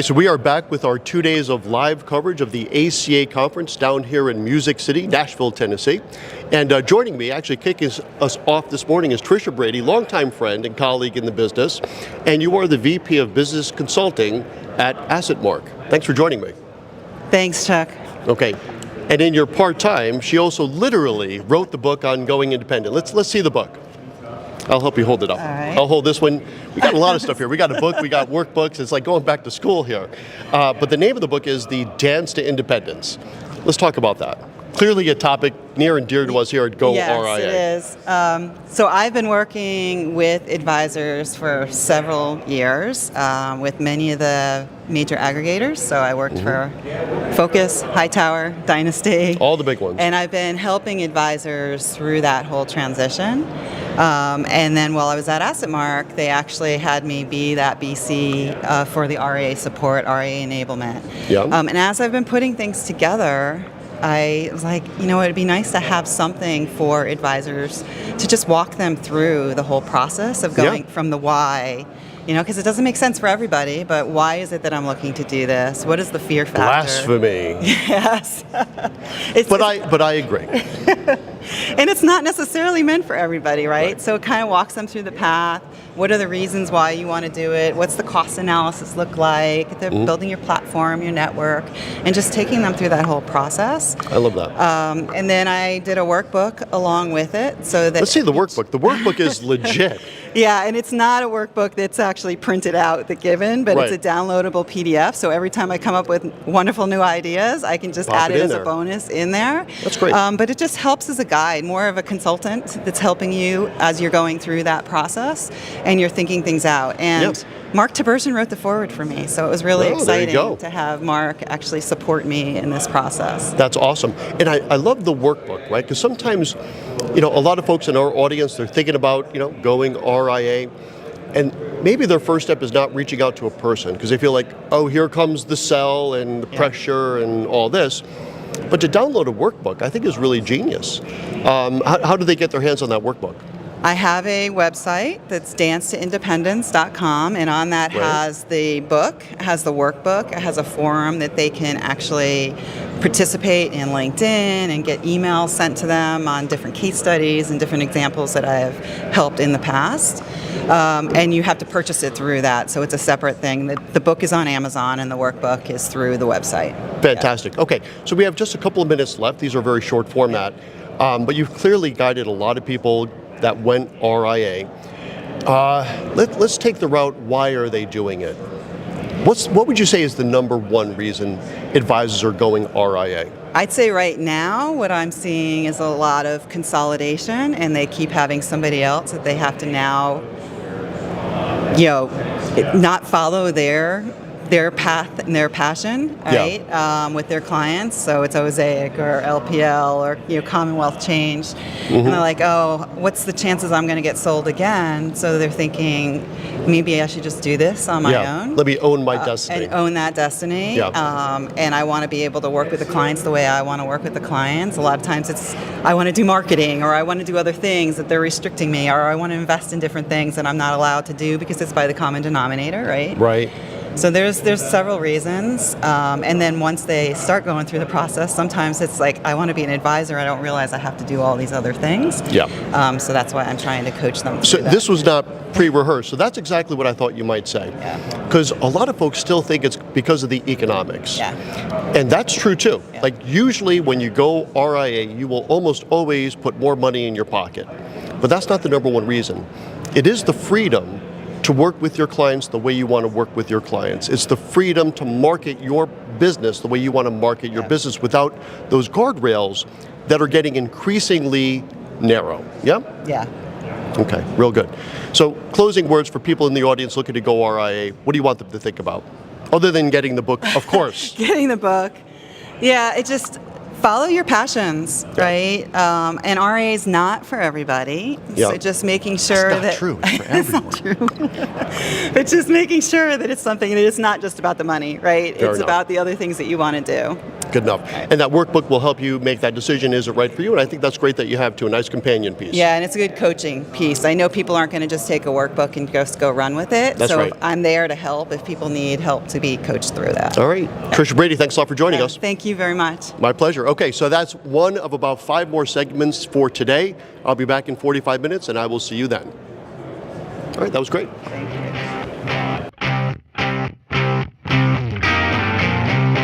Okay, so we are back with our 2 days of live coverage of the ACA Conference down here in Music City, Nashville, Tennessee. And joining me, actually kicking us off this morning, is Tricia Brady, longtime friend and colleague in the business. And you are the VP of Business Consulting at AssetMark. Thanks for joining me. Thanks, Chuck. Okay, and in your part-time, she also literally wrote the book on going independent. Let's see the book. I'll help you hold it up. All right. I'll hold this one. We got a lot of stuff here. We got a book, we got workbooks. It's like going back to school here. But the name of the book is The Dance to Independence. Let's talk about that. Clearly a topic near and dear to us here at goRIA. Yes, it is. So I've been working with advisors for several years with many of the major aggregators. So I worked for Focus, Hightower, Dynasty. All the big ones. And I've been helping advisors through that whole transition. And then while I was at AssetMark, they actually had me be that BC for the RIA support, RIA enablement. Yeah. And as I've been putting things together, I was like, you know, it'd be nice to have something for advisors to just walk them through the whole process of going from the why, you know, because it doesn't make sense for everybody, but why is it that I'm looking to do this? What is the fear factor? Blasphemy. Yes. But I agree. And it's not necessarily meant for everybody, right? So it kind of walks them through the path. What are the reasons why you want to do it? What's the cost analysis look like? They're building your platform, your network, and just taking them through that whole process. I love that. And then I did a workbook along with it. So that Let's see the workbook. The workbook is legit. Yeah, and it's not a workbook that's actually printed out, the given, but it's a downloadable PDF. So every time I come up with wonderful new ideas, I can just add it as a bonus in there. That's great. But it just helps as a guide, more of a consultant that's helping you as you're going through that process and you're thinking things out. And Mark Tibersion wrote the foreword for me, so it was really exciting to have Mark actually support me in this process. That's awesome. And I love the workbook, right? Because sometimes, you know, a lot of folks in our audience, they're thinking about, you know, going RIA, and maybe their first step is not reaching out to a person because they feel like, oh, here comes the sell and the pressure and all this. But to download a workbook, I think is really genius. How do they get their hands on that workbook? I have a website that's dancetoindependence.com, and on that has the book, has the workbook, it has a forum that they can actually participate in LinkedIn and get emails sent to them on different case studies and different examples that I have helped in the past. And you have to purchase it through that, so it's a separate thing. The book is on Amazon and the workbook is through the website. Fantastic. Okay, so we have just a couple of minutes left. These are very short format, but you've clearly guided a lot of people that went RIA. Let's take the route, why are they doing it? What would you say is the number one reason advisors are going RIA? I'd say right now what I'm seeing is a lot of consolidation, and they keep having somebody else that they have to now, you know, not follow their path and their passion, right, with their clients. So it's Osaic or LPL or, you know, Commonwealth Change. And they're like, oh, what's the chances I'm going to get sold again? So they're thinking, maybe I should just do this on my own. Let me own my destiny. And own that destiny. And I want to be able to work with the clients the way I want to work with the clients. A lot of times it's, I want to do marketing, or I want to do other things that they're restricting me, or I want to invest in different things that I'm not allowed to do because it's by the common denominator, right? Right. So there's several reasons, and then once they start going through the process, sometimes it's like, I want to be an advisor, I don't realize I have to do all these other things. So that's why I'm trying to coach them through that. This was not pre-rehearsed, so that's exactly what I thought you might say. Because a lot of folks still think it's because of the economics. And that's true too. Like usually when you go RIA, you will almost always put more money in your pocket. But that's not the number one reason. It is the freedom to work with your clients the way you want to work with your clients. It's the freedom to market your business the way you want to market your business without those guardrails that are getting increasingly narrow. Yeah? Okay, real good. So closing words for people in the audience looking to go RIA, what do you want them to think about? Other than getting the book, of course. Getting the book. Yeah, it just, follow your passions, right? And RIA is not for everybody. So just making sure That's not true. It's for everyone. It's not true. But just making sure that it's something that it's not just about the money, right? It's about the other things that you want to do. Good enough. And that workbook will help you make that decision, is it right for you? And I think that's great that you have too, a nice companion piece. Yeah, and it's a good coaching piece. I know people aren't going to just take a workbook and just go run with it. That's so right. I'm there to help if people need help to be coached through that. All right. Tricia Brady, thanks a lot for joining us. Thank you very much. My pleasure. Okay, so that's one of about 5 more segments for today. I'll be back in 45 minutes, and I will see you then. All right, that was great. Thank you.